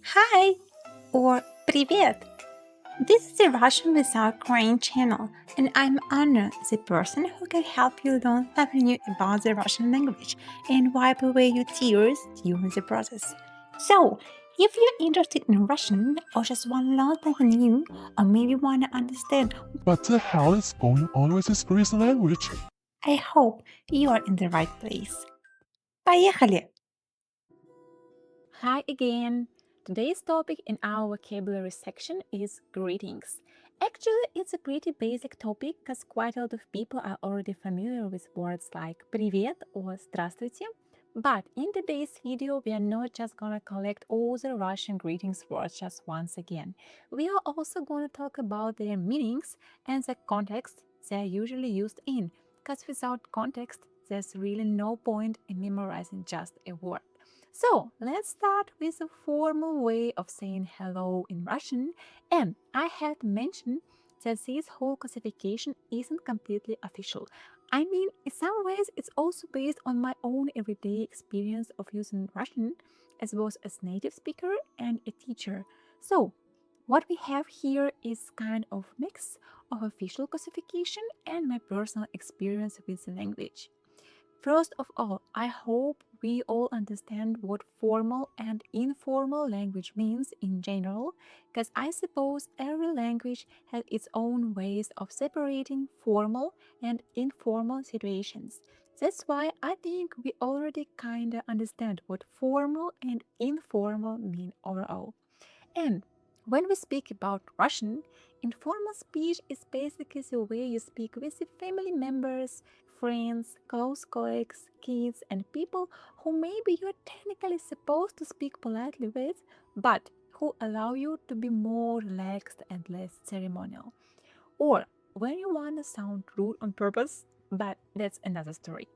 Hi or Привет. This is the Russian Without Crying channel, and I'm Anna, the person who can help you learn something new about the Russian language and wipe away your tears during the process. So, if you're interested in Russian or just want to learn something new, or maybe want to understand, What the hell is going on with this Greece language? I hope you are in the right place. Поехали! Hi again! Today's topic in our vocabulary section is greetings. Actually, it's a pretty basic topic because quite a lot of people are already familiar with words like привет or здравствуйте. But in today's video, we are not just gonna collect all the Russian greetings words just once again. We are also gonna talk about their meanings and the context they are usually used in, because without context, there's really no point in memorizing just a word. So let's start with a formal way of saying hello in Russian. And I had mentioned that this whole classification isn't completely official. I mean, in some ways, it's also based on my own everyday experience of using Russian as both as native speaker and a teacher. So, what we have here is kind of mix of official classification and my personal experience with the language. First of all, I hope we all understand what formal and informal language means in general, because I suppose every language has its own ways of separating formal and informal situations. That's why I think we already kinda understand what formal and informal mean overall. And when we speak about Russian, informal speech is basically the way you speak with the family members, friends, close colleagues, kids, and people who maybe you're technically supposed to speak politely with, but who allow you to be more relaxed and less ceremonial. Or when you want to sound rude on purpose, but that's another story.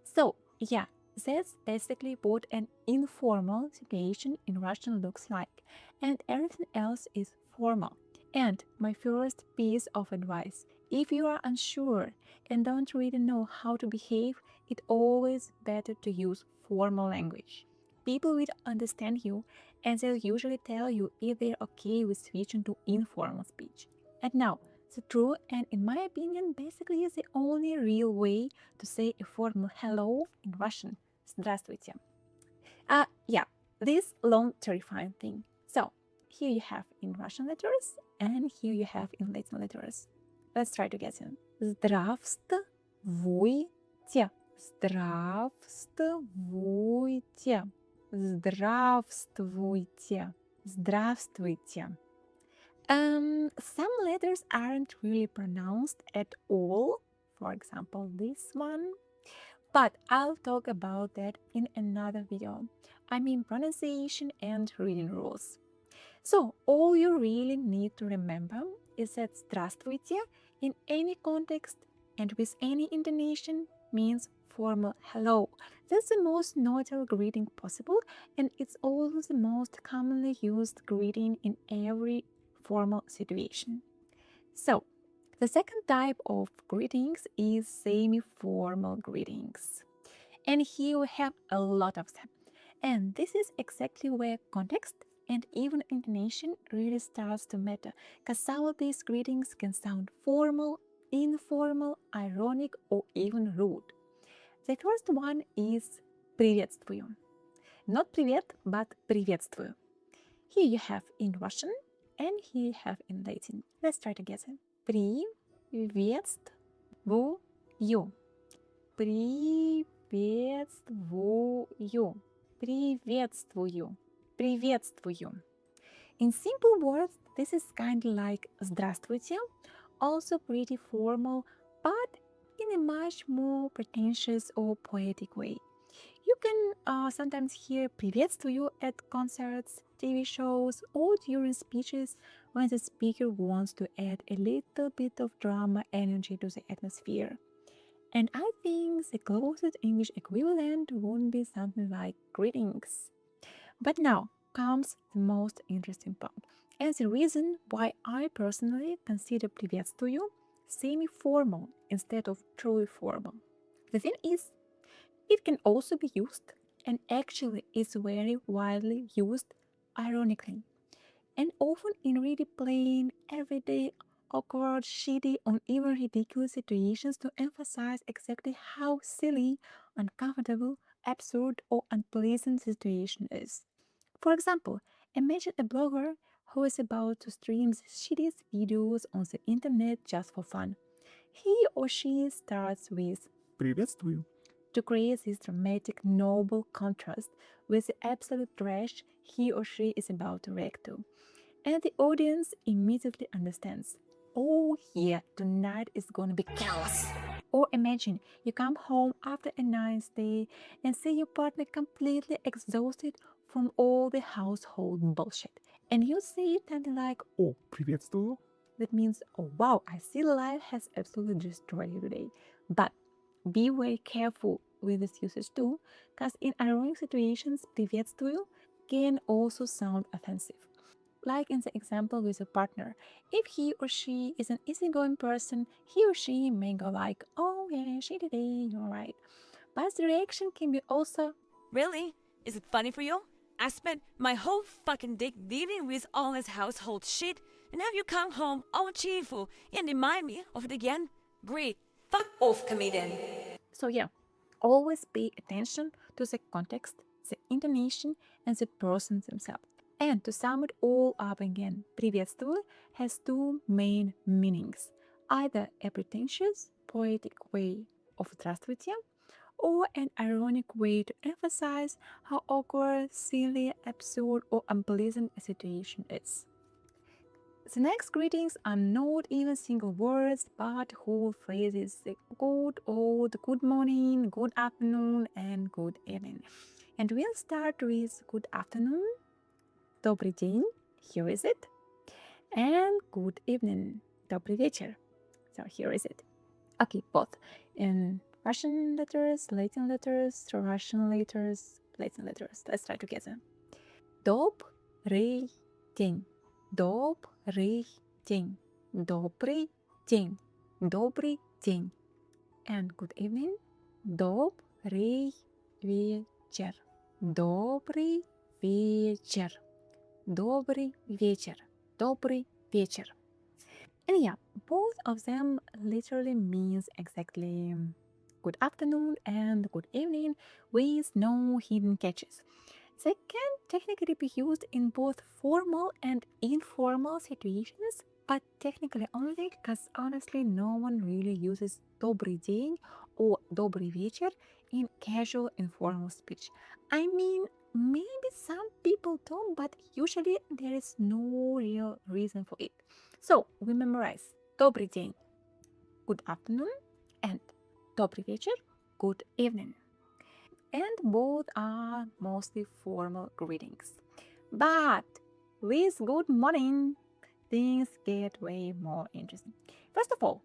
So, yeah, that's basically what an informal situation in Russian looks like, and everything else is formal. And my first piece of advice, if you are unsure and don't really know how to behave, it's always better to use formal language. People will understand you and they'll usually tell you if they're okay with switching to informal speech. And now, the true and, in my opinion, basically is the only real way to say a formal hello in Russian. Здравствуйте. Yeah, this long terrifying thing. So, here you have in Russian letters and here you have in Latin letters. Let's try together. Здравствуйте. Здравствуйте. Здравствуйте. Здравствуйте. Some letters aren't really pronounced at all. For example, this one. But I'll talk about that in another video. I mean pronunciation and reading rules. So, all you really need to remember is that здравствуйте in any context and with any intonation means formal hello. That's the most neutral greeting possible, and it's also the most commonly used greeting in every formal situation. So, the second type of greetings is semi formal greetings. And here we have a lot of them. And this is exactly where context and even intonation really starts to matter, because some of these greetings can sound formal, informal, ironic, or even rude. The first one is приветствую. Not привет, but приветствую. Here you have in Russian and here you have in Latin. Let's try together. Приветствую. Приветствую. Приветствую. Приветствую. In simple words, this is kind of like здравствуйте, also pretty formal, but in a much more pretentious or poetic way. You can sometimes hear приветствую at concerts, TV shows, or during speeches when the speaker wants to add a little bit of drama energy to the atmosphere. And I think the closest English equivalent would be something like greetings. But now comes the most interesting part, and the reason why I personally consider приветствую semi-formal instead of truly formal. The thing is, it can also be used, and actually is very widely used, ironically, and often in really plain, everyday, awkward, shitty, or even ridiculous situations to emphasize exactly how silly, uncomfortable, absurd, or unpleasant the situation is. For example, imagine a blogger who is about to stream the shittiest videos on the internet just for fun. He or she starts with Приветствую. to create this dramatic, noble contrast with the absolute trash he or she is about to react to. And the audience immediately understands. Oh, yeah, tonight is gonna be chaos. Or imagine you come home after a nice day and see your partner completely exhausted from all the household bullshit. And you say something like, О, приветствую. that means, oh wow, I see life has absolutely destroyed you today. But be very careful with this usage too, because in ironic situations, приветствую can also sound offensive. Like in the example with a partner, if he or she is an easygoing person, he or she may go like, oh yeah, she today, you're right. But the reaction can be also, Really? Is it funny for you? I spent my whole fucking day dealing with all this household shit, and now you come home all cheerful and remind me of it again? Great. Fuck off, comedian. so yeah, always pay attention to the context, the intonation, and the person themselves. And to sum it all up again, приветствую has two main meanings. Either a pretentious, poetic way of здравствуйте, or an ironic way to emphasize how awkward, silly, absurd, or unpleasant a situation is. The next greetings are not even single words, but whole phrases. The good old good morning, good afternoon, and good evening. And we'll start with good afternoon, добрый день, here is it, and good evening, добрый вечер. So here is it. Okay, both in Russian letters, Latin letters, Russian letters, Latin letters. Let's try together. Добрый день. Добрый день. Добрый день. Добрый день. And good evening. Добрый вечер. Добрый вечер. Добрый вечер. Добрый вечер. And yeah, both of them literally means exactly good afternoon and good evening with no hidden catches. They can technically be used in both formal and informal situations, but technically only because honestly no one really uses добрый день or добрый вечер in casual informal speech. I mean, maybe some people don't, but usually there is no real reason for it. So we memorize добрый день, good afternoon, and добрый вечер, good evening. And both are mostly formal greetings. But with good morning, things get way more interesting. First of all,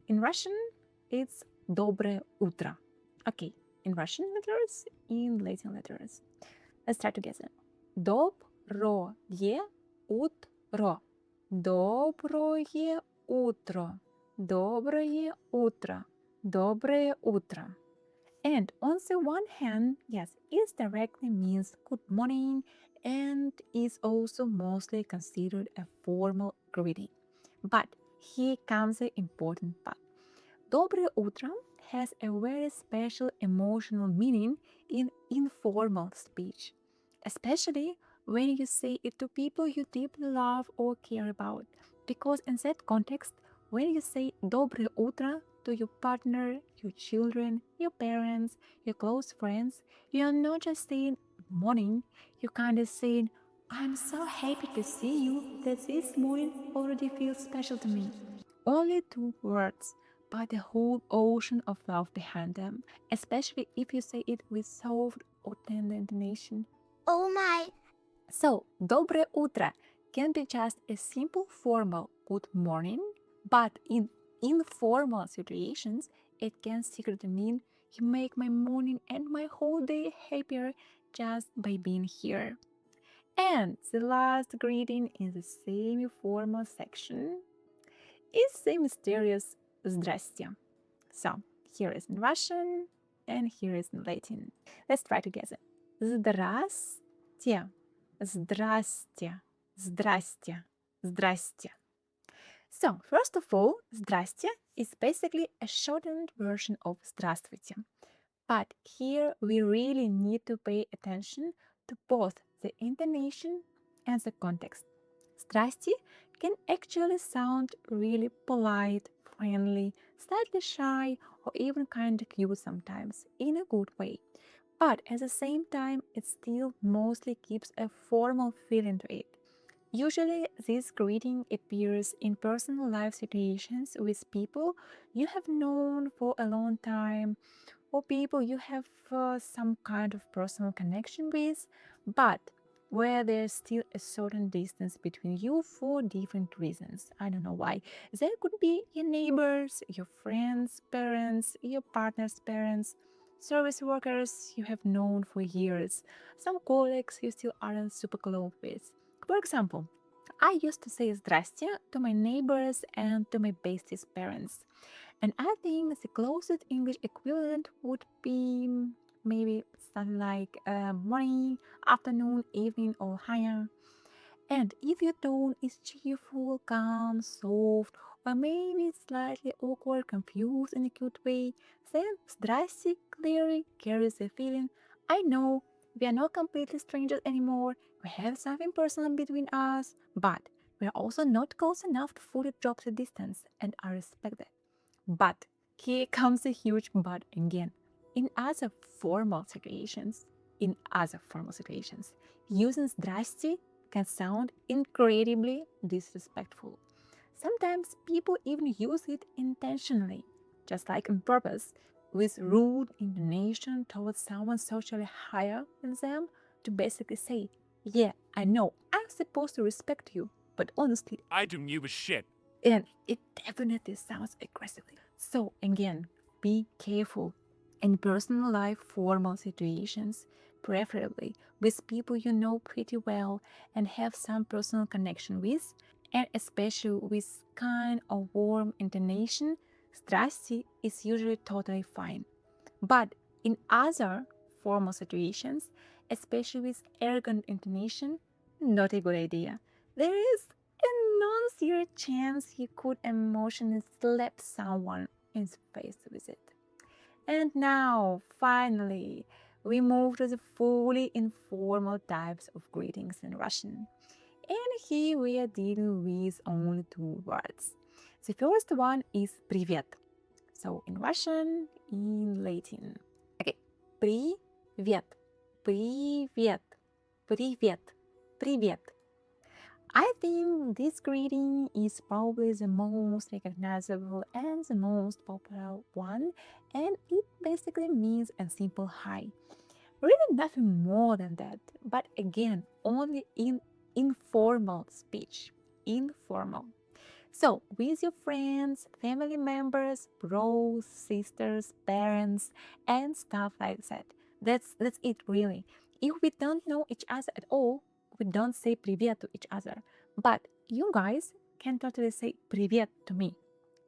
in Russian, it's доброе утро. Okay, in Russian letters, in Latin letters. Let's try together. Доброе утро. Доброе утро. Доброе утро. Доброе утро. And on the one hand, yes, it directly means good morning and is also mostly considered a formal greeting. But here comes the important part. Доброе утро has a very special emotional meaning in informal speech, especially when you say it to people you deeply love or care about. Because in that context, when you say доброе утро to your partner, your children, your parents, your close friends, you are not just saying morning, you're kind of saying, I'm so happy to see you that this morning already feels special to me. Only two words, but the whole ocean of love behind them, especially if you say it with soft or tender intonation. Oh my. So, доброе утро can be just a simple formal good morning, but in informal situations, it can secretly mean you make my morning and my whole day happier just by being here. And the last greeting in the semi-formal section is the mysterious здрасте. So, here is in Russian and here is in Latin. Let's try together. Здрасте. Здрасте, здрасте, здрасте. So, first of all, здрасте is basically a shortened version of здравствуйте. But here we really need to pay attention to both the intonation and the context. Здрасте can actually sound really polite, friendly, slightly shy, or even kind of cute sometimes, in a good way. But at the same time, it still mostly keeps a formal feeling to it. Usually, this greeting appears in personal life situations with people you have known for a long time or people you have some kind of personal connection with, but where there's still a certain distance between you for different reasons. I don't know why. There could be your neighbors, your friends' parents, your partner's parents, service workers you have known for years, some colleagues you still aren't super close with. For example, I used to say здрасте to my neighbors and to my bestie's parents. And I think the closest English equivalent would be maybe something like morning, afternoon, evening, or higher. And if your tone is cheerful, calm, soft, or maybe slightly awkward, confused in a cute way, then здрасте clearly carries the feeling I know we are not completely strangers anymore, we have something personal between us, but we are also not close enough to fully drop the distance, and I respect that. But here comes a huge but again. In other formal situations, using здрасте can sound incredibly disrespectful. Sometimes people even use it intentionally, just like on purpose, with rude intonation towards someone socially higher than them to basically say, yeah, I know, I'm supposed to respect you, but honestly, I don't give a shit. and it definitely sounds aggressively. So, again, be careful in personal life formal situations, preferably with people you know pretty well and have some personal connection with, and especially with kind of warm intonation. Здрасте is usually totally fine. But in other formal situations, especially with arrogant intonation, not a good idea. There is a non-zero chance you could emotionally slap someone in the face with it. And now, finally, we move to the fully informal types of greetings in Russian. And here we are dealing with only two words. The first one is привет. So in Russian, in Latin. Okay, привет, привет, привет, привет. I think this greeting is probably the most recognizable and the most popular one, and it basically means a simple hi. Really nothing more than that, but again, only in informal speech. Informal. So, with your friends, family members, bros, sisters, parents, and stuff like that. That's it really. If we don't know each other at all, we don't say привет to each other. But you guys can totally say привет to me.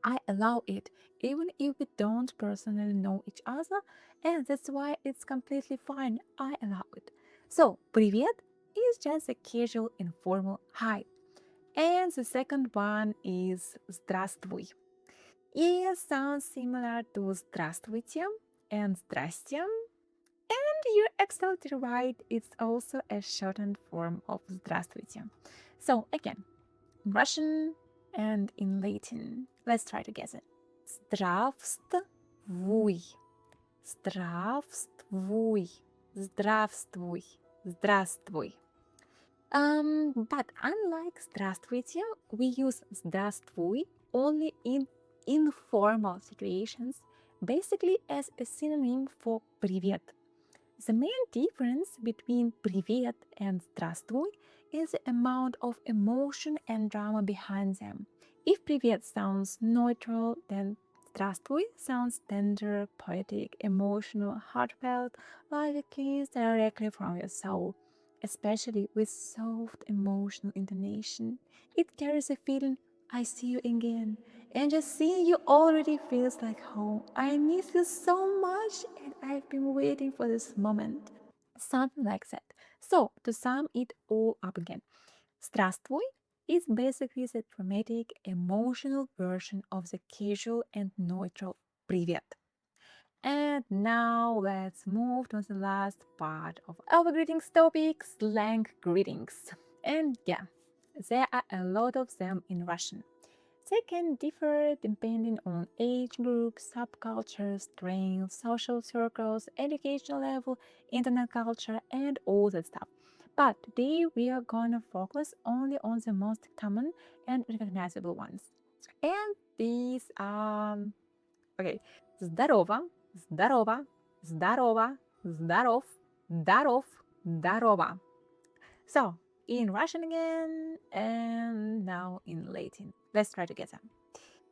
I allow it, even if we don't personally know each other, and that's why it's completely fine. I allow it. So, привет is just a casual, informal hi. And the second one is здравствуй. It sounds similar to здравствуйте and здрасте. And you're absolutely right, it's also a shortened form of здравствуйте. So again, in Russian and in Latin. Let's try together. Здравствуй. Здравствуй. Здравствуй. Здравствуй. But unlike здравствуйте, we use здравствуй only in informal situations, basically as a synonym for привет. The main difference between привет and здравствуй is the amount of emotion and drama behind them. If привет sounds neutral, then здравствуй sounds tender, poetic, emotional, heartfelt, like a kiss directly from your soul. Especially with soft emotional intonation, it carries a feeling I see you again. And just seeing you already feels like home. I miss you so much and I've been waiting for this moment. Something like that. So, to sum it all up again, Здравствуй is basically the dramatic, emotional version of the casual and neutral Привет. And now let's move to the last part of our greetings topic, slang greetings. And yeah, there are a lot of them in Russian. They can differ depending on age group, subculture, strength, social circles, educational level, internet culture, and all that stuff. But today we are gonna focus only on the most common and recognizable ones. And these are okay. Здорово, здорово, здорово, здоров, даров, дарова. So, in Russian again, and now in Latin. Let's try together.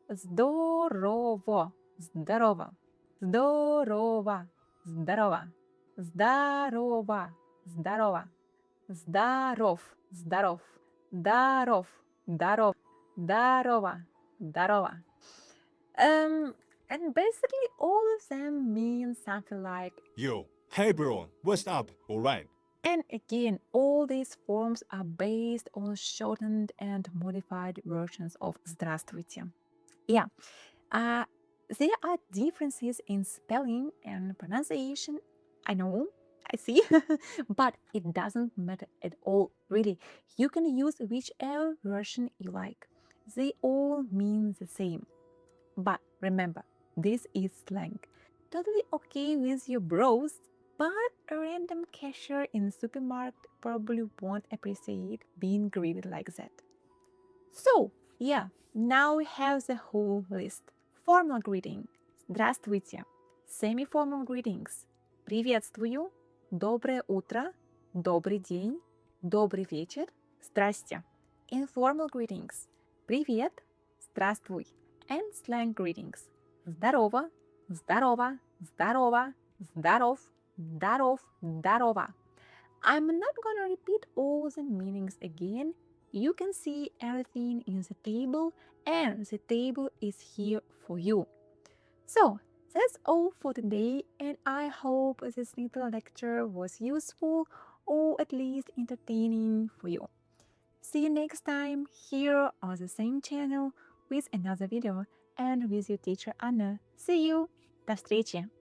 Здорово, здорово, здорово, здорово, здорово, здорово, здаров, здаров, даров, даров, дарова, дарова. And basically all of them mean something like, Yo, hey bro, what's up? Alright. and again, all these forms are based on shortened and modified versions of Здравствуйте. Yeah, there are differences in spelling and pronunciation. I know, I see, but it doesn't matter at all, really. You can use whichever version you like. They all mean the same. But remember, this is slang. Totally okay with your bros, but a random cashier in the supermarket probably won't appreciate being greeted like that. So, yeah, now we have the whole list. Formal greeting. Здравствуйте. Semi-formal greetings. Приветствую. Доброе утро. Добрый день. Добрый вечер. Здрасте. Informal greetings. Привет. Здравствуй. And slang greetings. Здорово. Здорово. Здорово. Здаров. Даров. Дарова. I'm not gonna repeat all the meanings again. You can see everything in the table, and the table is here for you. So, that's all for today, and I hope this little lecture was useful or at least entertaining for you. See you next time here on the same channel with another video and with your teacher Anna. See you! До встречи!